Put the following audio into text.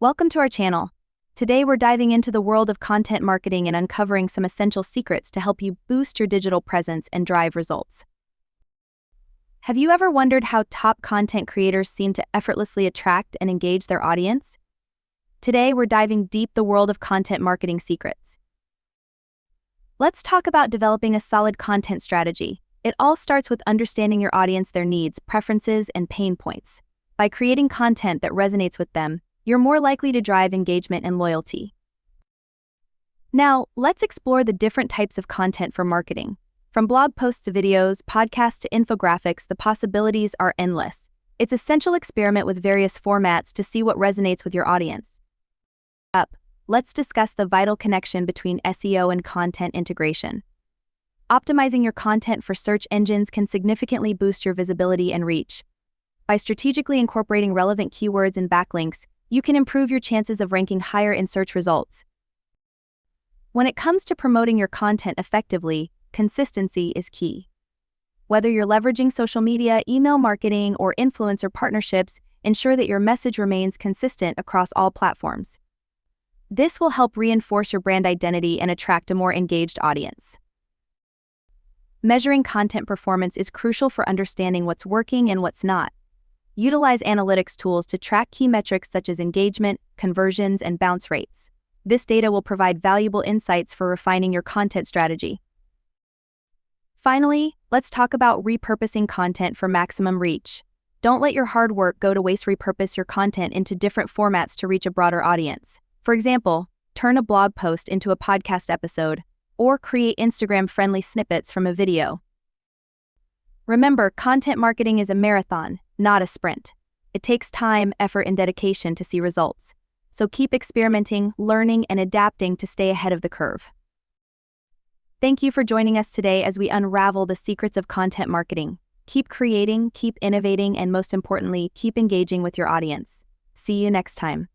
Welcome to our channel. Today we're diving into the world of content marketing and uncovering some essential secrets to help you boost your digital presence and drive results. Have you ever wondered how top content creators seem to effortlessly attract and engage their audience? Today we're diving deep the world of content marketing secrets. Let's talk about developing a solid content strategy. It all starts with understanding your audience, their needs, preferences, and pain points. By creating content that resonates with them, you're more likely to drive engagement and loyalty. Now, let's explore the different types of content for marketing. From blog posts to videos, podcasts to infographics, the possibilities are endless. It's essential to experiment with various formats to see what resonates with your audience. Let's discuss the vital connection between SEO and content integration. Optimizing your content for search engines can significantly boost your visibility and reach. By strategically incorporating relevant keywords and backlinks, you can improve your chances of ranking higher in search results. When it comes to promoting your content effectively, consistency is key. Whether you're leveraging social media, email marketing, or influencer partnerships, ensure that your message remains consistent across all platforms. This will help reinforce your brand identity and attract a more engaged audience. Measuring content performance is crucial for understanding what's working and what's not. Utilize analytics tools to track key metrics such as engagement, conversions, and bounce rates. This data will provide valuable insights for refining your content strategy. Finally, let's talk about repurposing content for maximum reach. Don't let your hard work go to waste. Repurpose your content into different formats to reach a broader audience. For example, turn a blog post into a podcast episode, or create Instagram-friendly snippets from a video. Remember, content marketing is a marathon, not a sprint. It takes time, effort, and dedication to see results. So keep experimenting, learning, and adapting to stay ahead of the curve. Thank you for joining us today as we unravel the secrets of content marketing. Keep creating, keep innovating, and most importantly, keep engaging with your audience. See you next time.